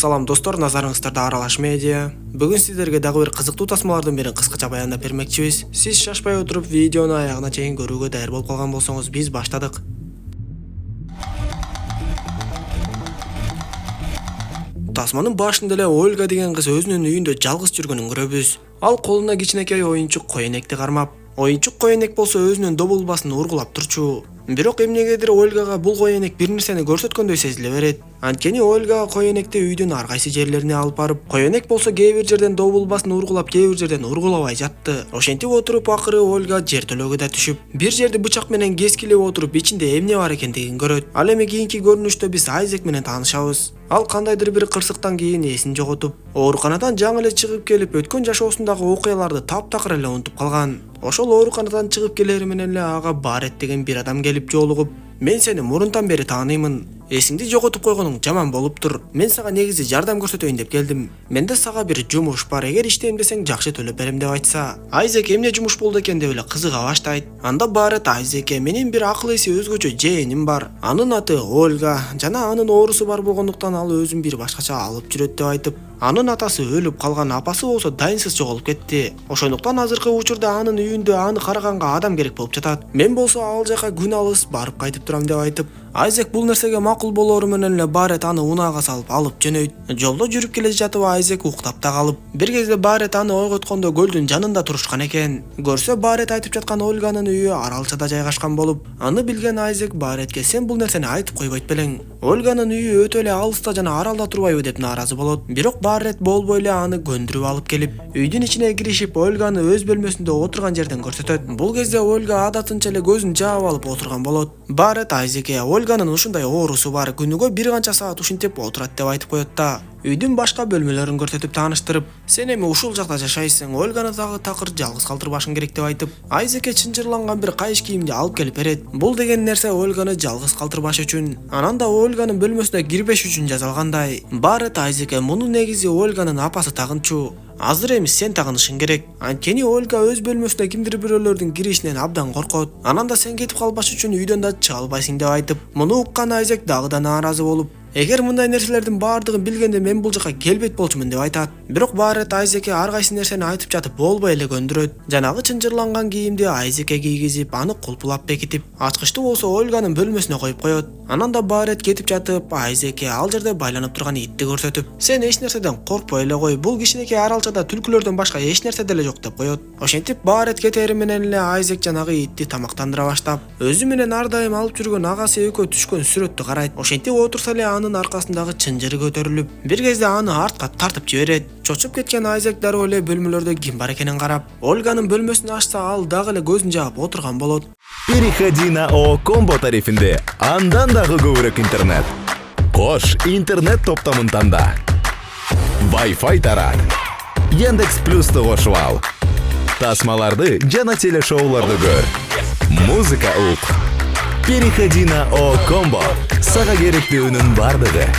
Салам достор, назарыңыздарда Аралаш медиа. Бүгін сіздерге дагы бир кызыктуу тасмалардын бирин кыскача баяндап бермекчибиз. Сиз шашпай отуруп видеону аягына чейин көрүүгө даяр болуп калган болсоңуз, биз баштадык. Тасманын башында эле Ольга деген кыз өзүнүн үйүндө жалгыз жүргөнүн көрөбүз. Ал колуна кичинекей оюнчук коенекти кармап, оюнчук коенек болсо өзүнүн добулбасын ургулап турчу. Бирок эмнегедир Ольгага бул коенек бир нерсени көрсөткөндөй сезиле берет. Анткени Ольга коенекти үйдүн ар кайсы жерлерине алып барып, коенек болсо кээ бир жерден добулбасын ургулап, кээ бир жерден ургулабай жатты. Ошентип отуруп акыры Ольга жертөлөгө да түшүп, бир жерди бычак менен кескилеп отуруп, ичинде эмне бар экендигин көрөт. Ал эми кийинки көрүнүштө биз Айзек менен таанышабыз. Ал кандайдыр бир кырсыктан кийин эсин жоготуп, ооруканадан жаңы эле чыгып келип, өткөн жашоосундагы окуяларды таптакыр эле унутуп калган. Ошол ооруканадан чыгып келери менен эле ага Барет деген бир адам келип жолугуп, "Мен сени мурунтан бери тааныймын. Эсиңди жоготуп койгонуң жаман болуптур. Мен сага негизи жардам көрсөтөйүн деп келдим. Менде сага бир жумуш бар. Эгер иштейм десең жакшы төлөп берем" деп айтса, Айзек эмне жумуш болду экен деп эле кызыга баштайт. Анда Барет Айзекке: "Менин бир акыл эси өзгөчө жээним бар. Анын аты Ольга жана анын оорусу бар болгондуктан ал өзүн бир башкача алып жүрөт" деп айтып, анын атасы өлүп калган, апасы болсо дайынсыз жоголуп кетти. Ошондуктан азыркы учурда анын үйүндө аны караганга адам керек болуп жатат. Мен болсо ал жака күн алыс барып кайтып турам деп айтып, Айзек бул нерсеге макул болору менен эле Барет аны унаага салып алып жөнөйт. Жолдо жүрүп келе жатып Айзек уктап да калып, бир кезде Барет аны ойготкондо көлдүн жанында турушкан экен. Көрсө Барет айтып жаткан Ольганын үйү аралчада жайгашкан болуп, аны билген Айзек Баретке: "Сен бул нерсени айтып койбойт белең. Ольганын үйү өтө эле алыста жана аралда турбайбы" деп нааразы болот. Бирок Барет болбой эле аны көндүрүп алып келип, үйдүн ичине киришип, Ольганы өз бөлмөсүндө отурган жерден көрсөтөт. Бул кезде Ольга адатынча эле көзүн жаап алып отурган болот. Барет Айзекке: "Ольганын ушундай оорусу бар, күнүгө бир канча саат ушинтип отурат" деп айтып коет да, үйдүн башка бөлмөлөрүн көрсөтүп тааныштырып, "Сен эми ушул жакта жашайсың, Ольганы дагы такыр жалгыз калтырбашың керек" деп айтып, Айзекке чынжырланган бир кайыш кийимди алып келип берет. Бул деген нерсе Ольганы жалгыз калтырбаш үчүн, анан да Ольганын бөлмөсүнө кирбеш үчүн жасалгандай. Барет Айзекке: "Муну негизи Ольганын апасы тагынчу. Азыр эми сен тагынышың керек. Анткени Ольга өз бөлмөсүнө кимдир бирөөлөрдүн киришинен абдан коркот. Анан да сен кетип калбаш үчүн үйдөн да чыга албайсың" деп айтып, муну уккан Айзек дагы да нааразы болуп, "Эгер мындай нерселердин баардыгын билгенде мен бул жака келбейт болчумун" деп айтат. Бирок Барет Айзекке ар кайсы нерсени айтып жатып болбой эле көндүрөт. Жанагы чынжырланган кийимди Айзекке кийгизип, аны кулпулап бекитип, ачкычты болсо Ольганын бөлмөсүнө коюп коет. Анан да Барет кетип жатып, Айзекке ал жерде байланып турган итти көрсөтүп, "Сен эч нерседен коркпой эле кой, бул кичинекей аралчада түлкүлөрдөн башка эч нерсе деле жок" деп коет. Ошентип Барет кетери менен эле Айзек жанагы итти тамактандыра баштап, өзү менен ар дайым алып жүргөн агасы экөө түшкөн сүрөттү карайт. Ошентип отурса эле анын аркасындагы чынжыры көтөрүлүп, бир кезде аны артка тартып жиберет. Чочуп кеткен Айзек дароо эле бөлмөлөрдө ким бар экенин карап, Ольганын бөлмөсүн ачса, ал дагы эле көзүн жаап отурган болот. Переходи на ООО Комбо тарифинде андан дагы көбүрөөк интернет. Кош интернет топтомун танда. Wi-Fi тарат. Яндекс Плюсту кошуп ал. Тасмаларды жана телешоуларды көр. Музыка ук. Переходи на ООО Комбо. Сага керектүүнүн бардыгы.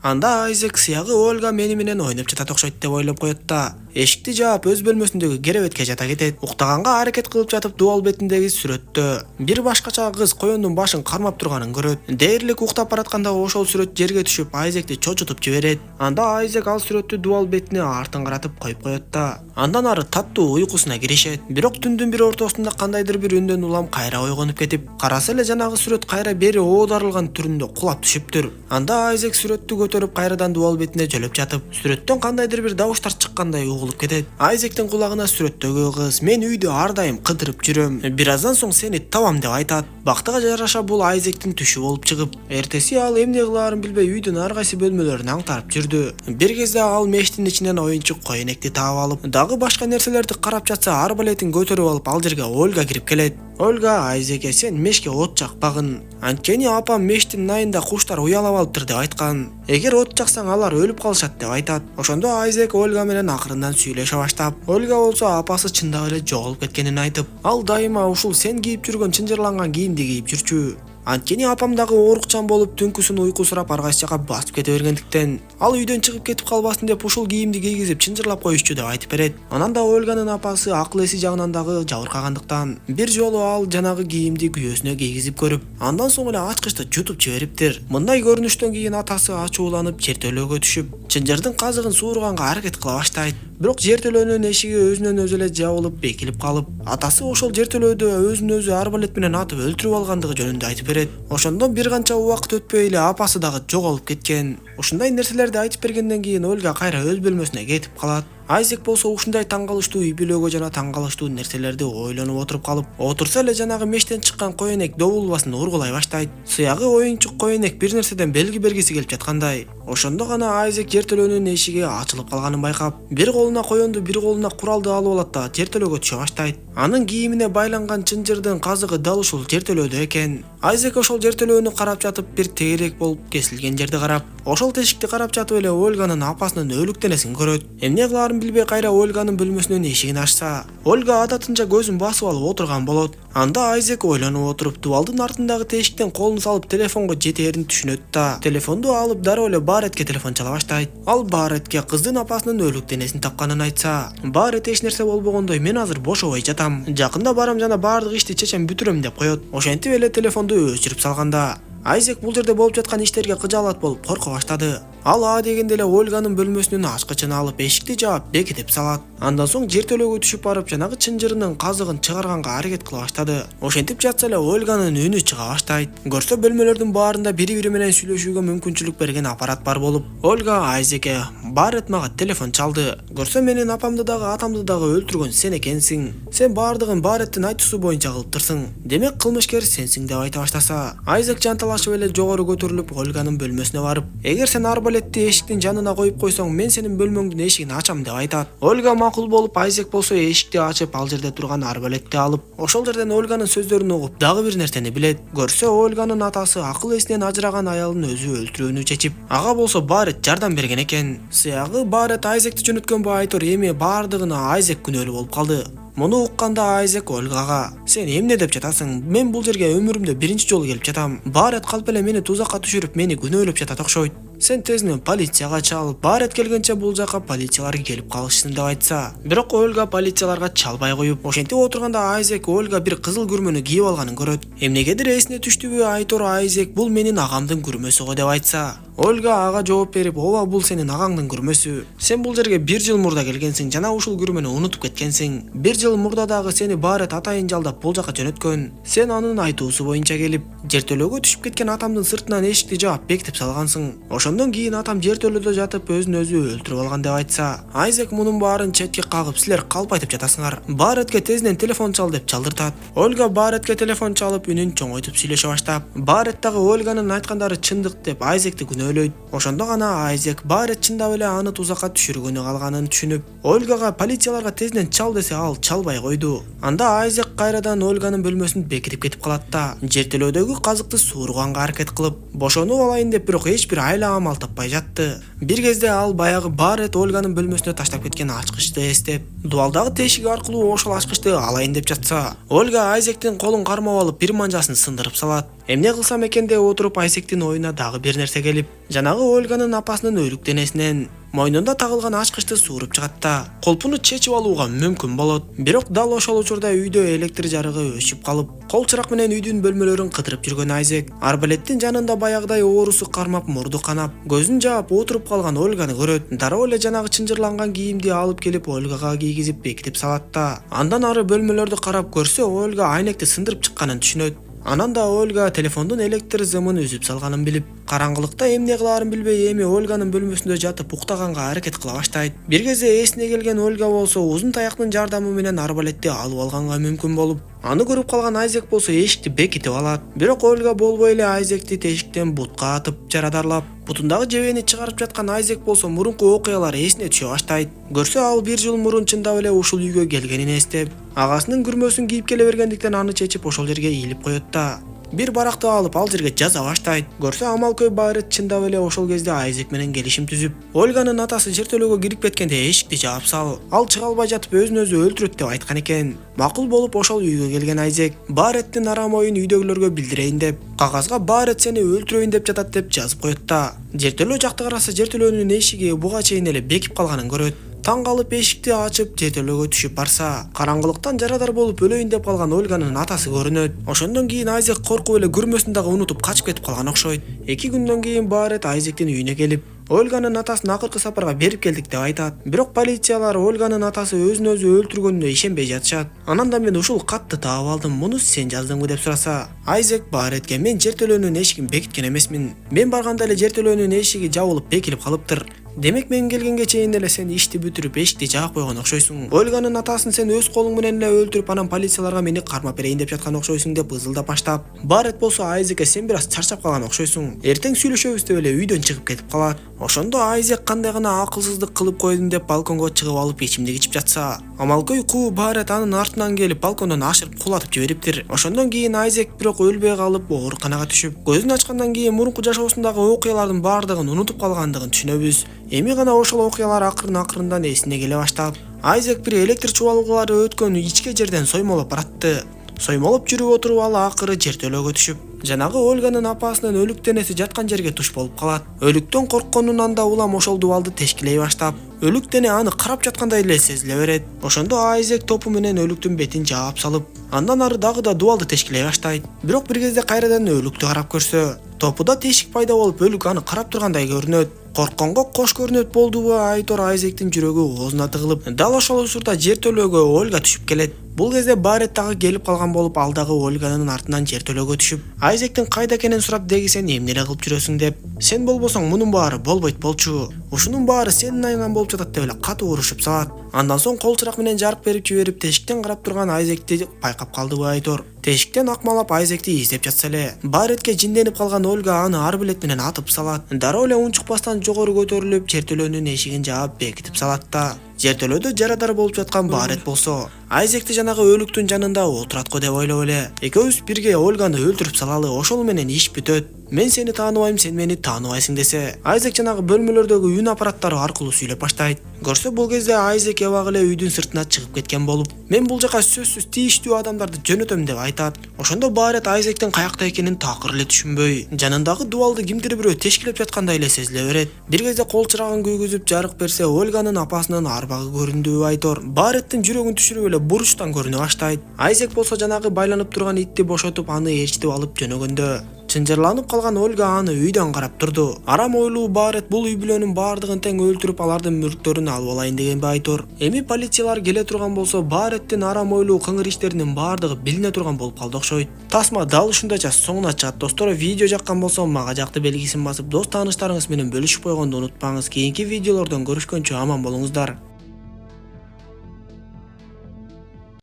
Анда Айзек сыягы Ольга мени менен ойноп жатат окшойт деп ойлоп коет да, эшикти жаап өз бөлмөсүндөгү керебетке жата кетет. Уктаганга аракет кылып жатып дубал бетиндеги сүрөттө бир башкача кыз коёндун башын кармап турганын көрөт. Дээрлик уктап баратканда ошол сүрөт жерге түшүп, Айзекти чочутуп жиберет. Анда Айзек ал сүрөттү дубал бетине артын каратып коюп коет да, андан ары таттуу уйкусуна киришет. Бирок түндүн бир ортосунда кандайдыр бир үндөн улам кайра ойгонуп кетип, караса эле жанагы сүрөт кайра бери оодарылган түрүндө кулап түшүптүр. Анда Айзек сүрөттү көтөрүп кайрадан дубал бетине жөлөп жатып, сүрөттөн кандайдыр бир дабыштар чыккандай угулуп кетет. Айзектин кулагына сүрөттөгү кыз: "Мен үйдү ар дайым кыдырып жүрөм. Бир аздан соң сени табам" деп айтат. Бактыга жараша бул Айзектин түшү болуп чыгып, эртеси ал эмне кылаарын билбей үйдүн ар кайсы бөлмөлөрүн аңтарып жүрдү. Бир кезде ал мештин ичинен оюнчук коенекти таап алып, дагы башка нерселерди карап жатса, арбалетин көтөрүп алып ал жерге Ольга кирип келет. Ольга Айзекке: "Сен мешке от жакпагын. Анткени апам мештин найында куштар уялап алыптыр" деп айткан. "Эгер от жаксаң алар өлүп калышат" деп айтат. Ошондо Айзек Ольга менен акырындан сүйлөшө баштап, Ольга болсо апасы чындап эле жоголуп кеткенин айтып, ал дайыма ушул сен кийип жүргөн чынжырланган кийимди кийип жүрчү. Анткени апам дагы оорукчан болуп түнкүсүн уйку сурап ар кайсы жака басып кете бергендиктен ал үйдөн чыгып кетип калбасын деп ушул кийимди кийгизип чынжырлап коюшчу деп айтып берет. Анан да Ольганын апасы акыл эси жагынан дагы жабыркагандыктан бир жолу ал жанагы кийимди күйөөсүнө кийгизип көрүп, андан соң эле ачкычты жутуп жибериптир. Мындай көрүнүштөн кийин атасы ачууланып жертөлөөгө түшүп, чынжырдын казыгын суурганга аракет кыла баштайт. Бирок жертөлөөнүн эшиги өзүнөн өзү эле жабылып бекилип калып, атасы ошол жертөлөөдө өзүн өзү арбалет менен атып өлтүрүп алгандыгы жөнүндө айтып берет. Ошондон бир канча убакыт өтпөй эле апасы дагы жоголуп кеткен. Ушундай нерселерди айтып бергенден кийин Ольга кайра өз бөлмөсүнө кетип калат. Айзек болсо ушундай таң калыштуу үй бүлөгө жана таң калыштуу нерселерди ойлонуп отуруп калып, отурса эле жанагы мештен чыккан коенек добулбасын ургулай баштайт. Сыягы оюнчук коенек бир нерседен белги бергиси келип жаткандай. Ошондо гана Айзек жертөлөөнүн эшиги ачылып калганын байкап, бир колуна коенду, бир колуна куралды алып алат да жертөлөөгө түшө баштайт. Анын кийимине байланган чынжырдын казыгы дал ушул жертөлөөдө экен. Айзек ошол жертөлөөнү карап жатып, бир тегерек болуп кесилген жерди карап, ошол тешикти карап жатып эле Ольганын апасынын өлүк денесин көрөт. Эмне кылаарын билбей кайра Ольганын бөлмөсүнүн эшигин ачса, Ольга адатынча көзүн басып алып отурган болот. Анда Айзек ойлонуп отуруп, дубалдын артындагы тешиктен колун салып телефонго жетээрин түшүнөт да, телефонду алып дароо эле Баретке телефон чала баштайт. Ал Баретке кыздын апасынын өлүк денесин тапканын айтса, Барет эч нерсе болбогондой, мен азыр бошобой жатам. Жакында барам жана баардык ишти чечем бүтүрөм деп коет. Ошентип эле телефонду өчүрүп салганда, Айзек бул жерде болуп жаткан иштерге кыжаалат болуп корко баштады. Ал дегенде эле Ольганын бөлмөсүнүн ачкычын алып эшикти жаап бекитип салат. Андан соң жертөлөөгө түшүп барып жанагы чынжырынын казыгын чыгарганга аракет кыла баштады. Ошентип жатса эле Ольганын үнү чыга баштайт. Көрсө бөлмөлөрдүн баарында бири-бири менен сүйлөшүүгө мүмкүнчүлүк берген аппарат бар болуп, Ольга Айзекке: "Барет мага телефон чалды. Көрсө менин апамды дагы атамды дагы өлтүргөн сен экенсиң. Сен баардыгын Бареттин айтуусу боюнча кылыптырсың. Демек кылмышкер сенсиң" деп айта баштаса, Айзек жанталашып эле жогору көтөрүлүп Ольганын бөлмөсүнө барып, "Эгер сен арбалетти эшиктин жанына коюп койсоң, мен сенин бөлмөңдүн эшигин ачам" деп айтат. Ольга макул болуп, Айзек болсо эшикти ачып, ал жерде турган арбалетти алып, ошол жерден Ольганын сөздөрүн угуп, дагы бир нерсени билет. Көрсө Ольганын атасы акыл эсинен ажыраган аялын өзү өлтүрүүнү чечип, ага болсо Барет жардам берген экен. Сыягы Барет Айзекти жөнөткөн айтор эми баардыгына Айзек күнөөлүү болуп калды. Муну укканда Айзек Ольгага: "Сен эмне деп жатасың? Мен бул жерге өмүрүмдө биринчи жолу келип жатам. Барет калп эле мени тузакка түшүрүп, мени күнөөлөп жатат окшойт. Сен тезинен полицияга чал. Барет келгенче бул жака полициялар келип калышсын" деп айтса, бирок Ольга полицияларга чалбай коюп, ошентип отурганда Айзек Ольга бир кызыл күрмөнү кийип алганын көрөт. Эмнегедир эсине түштүбү, айтор Айзек: "Бул менин агамдын күрмөсү го" деп айтса, Ольга ага жооп берип: "Ооба, бул сенин агаңдын күрмөсү. Сен бул жерге бир жыл мурда келгенсиң жана ушул күрмөнү унутуп кеткенсиң. Бир жыл мурда дагы сени Барет атайын жалдап бул жака жөнөткөн. Сен анын айтуусу боюнча келип, жертөлөөгө түшүп кеткен атамдын сыртынан эшикти жаап бекитип салгансың. Ошондон кийин атам жертөлөдө жатып өзүн өзү өлтүрүп алган" деп айтса, Айзек мунун баарын четке кагып: "Силер калп айтып жатасыңар. Баретке тезинен телефон чал" деп чалдыртат. Ольга Баретке телефон чалып, үнүн чоңойтуп сүйлөшө баштап, Барет дагы Ольганын айткандары чындык деп Айзекти күнөөлөйт. Ошондо гана Айзек Барет чындап эле аны тузакка түшүргөнү калганын түшүнүп, Ольгага полицияларга тезинен чал десе, ал чалбай койду. Анда Айзек кайрадан Ольганын бөлмөсүн бекитип кетип калат да, жертөлөөдөгү казыкты сууруганга аракет кылып, бошонуп алайын деп, бирок эч бир айла амал таппай жатты. Бир кезде ал баягы Барет Ольганын бөлмөсүнө таштап кеткен ачкычты эстеп, дубалдагы тешик аркылуу ошол ачкычты алайын деп жатса, Ольга Айзектин колун кармап алып, бир манжасын сындырып салат. Эмне кылсам экен деп отуруп, Айзектин оюна дагы бир нерсе келип, жанагы Ольганын апасынын өлүк денесинен мойнунда тагылган ачкычты сууруп чыгат да, колпуну чечип алууга мүмкүн болот. Бирок дал ошол учурда үйдө электр жарыгы өчүп калып, кол чырак менен үйдүн бөлмөлөрүн кыдырып жүргөн Айзек арбалеттин жанында баягыдай оорусу кармап, мурду канап, көзүн жаап отуруп калган Ольганы көрөт. Дароо эле жанагы чынжырланган кийимди алып келип Ольгага кийгизип бекитип салат да, андан ары бөлмөлөрдү карап көрсө, Ольга айнекти сындырып чыкканын түшүнөт. Анан да Ольга телефондун электр зымын үзүп салганын билип, караңгылыкта эмне кылаарын билбей эми Ольганын бөлмөсүндө жатып уктаганга аракет кыла баштайт. Бир кезде эсине келген Ольга болсо узун таяктын жардамы менен арбалетти алып алганга мүмкүн болуп, аны көрүп калган Айзек болсо эшикти бекитип алат. Бирок Ольга болбой эле Айзекти тешиктен бутка атып жарадарлап, бутундагы жебени чыгарып жаткан Айзек болсо мурунку окуялар эсине түшө баштайт. Көрсө, ал бир жыл мурун чындап эле ушул үйгө келгенин эстеп, агасынын күрмөсүн кийип келе бергендиктен аны чечип ошол жерге ийилип коет да, бир баракты алып ал жерге жаза баштайт. Көрсө Амалкөй Барет чындап эле ошол кезде Айзек менен келишим түзүп, Ольганын атасы жертөлөөгө кирип кеткенде эшикти жаап салып, ал чыга албай жатып өзүн өзү өлтүрөт деп айткан экен. Макул болуп ошол үйгө келген Айзек Бареттин арам оюн үйдөгүлөргө билдирейин деп, кагазга Барет сени өлтүрөйүн деп жатат деп жазып коет да. Жертөлөө жакты караса жертөлөөнүн эшиги буга чейин эле бекип калганын көрөт. Таң калып эшикти ачып жертөлөөгө түшүп барса, караңгылыктан жарадар болуп өлөйүн деп калган Ольганын атасы көрүнөт. Ошондон кийин Айзек коркуп эле күрмөсүн дагы унутуп качып кетип калган окшойт. 2 күндөн кийин Барет Айзектин үйүнө келип, Ольганын атасын акыркы сапарга берип келдик деп айтат. Бирок полициялар Ольганын атасы өзүн өзү өлтүргөнүнө ишенбей жатышат. Анан да мен ушул катты таап алдым, муну сен жаздыңбы деп сураса, Айзек Баретке мен жертөлөөнүн эшигин бекиткен эмесмин. Мен барганда эле жертөлөөнүн эшиги жабылып бекилип калыптыр. Демек мен келгенге чейин эле сен ишти бүтүрүп эшикти жаап койгон окшойсуң. Ольганын атасын сен өз колуң менен эле өлтүрүп, анан полицияларга мени кармап берейин деп жаткан окшойсуң деп ызылдап баштап. Барет болсо Айзекке сен бир аз чарчап калган окшойсуң. Эртең сүйлөшөбүз деп эле үйдөн чыгып кетип калат. Ошондо Айзек кандай гана акылсыздык кылып койдум деп балконго чыгып алып ичимдик ичип жатса, Амалкөй куу Барет анын артынан келип балкондон ашырып кулатып жибериптир. Ошондон кийин Айзек бирок өлбөй калып ооруканага түшүп, көзүн ачкандан кийин мурунку жашоосундагы окуялардын баардыгын унутуп калгандыгын түшүнөбүз. Эми гана ошол окуялар акырын-акырындан эсине келе баштап, Айзек бир электр чубалгылары өткөн ичке жерден соймолоп баратты. Соймолоп жүрүп отуруп ал акыры жертөлөөгө түшүп, жанагы Ольганын апасынын өлүк денеси жаткан жерге туш болуп калат. Өлүктөн коркконунан да улам ошол дубалды тешкилей баштап, өлүк дене аны карап жаткандай эле сезиле берет. Ошондо Айзек топу менен өлүктүн бетин жаап салып, андан ары дагы да дубалды тешкилей баштайт. Бирок бир кезде кайрадан өлүктү карап көрсө, топуда тешик пайда болуп өлүк аны карап тургандай көрүнөт. Коркконго кош көрүнөт болдубу Айтор Айзектин жүрөгү оозуна тыгылып, дал ошол учурда жертөлөөгө Ольга түшүп келет. Бул кезде Барет дагы келип калган болуп, ал дагы Ольганын артынан жертөлөөгө түшүп, Айзектин кайда экенин сурап, деги сен эмне эле кылып жүрөсүң деп, сен болбосоң мунун баары болбойт болчу. Ушунун баары сенин айыңан болуп жатат деп эле катуу урушуп салат. Андан соң кол чырак менен жарык берип жиберип, тешиктен карап турган Айзекти байкап калдыбы Айтор. Тешиктен акмалап Айзекти издеп жатса эле, Баретке жинденип калган Ольга аны ар билет менен атып салат. Дароо эле унчукпастан жогору көтөрүлүп, жертөлөөнүн эшигин жаап бекитип салат да. Жертөлөөдө жарадар болуп жаткан Барет болсо, Айзекти жанагы өлүктүн жанында отурат го деп ойлоп эле, экөөбүз бирге Ольганы өлтүрүп салалы, ошол менен иш бүтөт. Мен сени тааныбайм, сен мени тааныбайсың десе, Айзек жанагы бөлмөлөрдөгү үн аппараттары аркылуу сүйлөп баштайт. Көрсө бул кезде Айзек эбак эле үйдүн сыртына чыгып кеткен болуп, мен бул жака сөзсүз тийиштүү адамдарды жөнөтөм деп айтат. Ошондо Барет Айзектин каякта экенин такыр эле түшүнбөй, жанындагы дубалды кимдир бирөө тешкилеп жаткандай эле сезиле берет. Бир кезде кол чырагын күйгүзүп жарык берсе, Ольганын апасынын арбагы көрүндүбү Айтор. Бареттин жүрөгүн түшүрүп эле буручтан көрүнө баштайт. Айзек болсо жанагы байланып турган итти бошотуп, аны ээрчитип алып жөнөгөндө, чынжырланып калган Ольга аны үйдөн карап турду. Арам ойлуу Барет бул үй бүлөнүн баардыгын тең өлтүрүп, алардын мүлктөрүн алып алайын дегенби Айтор. Эми полициялар келе турган болсо, Бареттин арам ойлуу кыңыр иштеринин баардыгы билине турган болуп калды окшойт. Тасма дал ушундайча соңуна чыгат достор. Видео жаккан болсо мага жакты белгисин басып, дос тааныштарыңыз менен бөлүшүп койгонду унутпаңыз. Кийинки видеолордон көрүшкөнчө аман болуңуздар.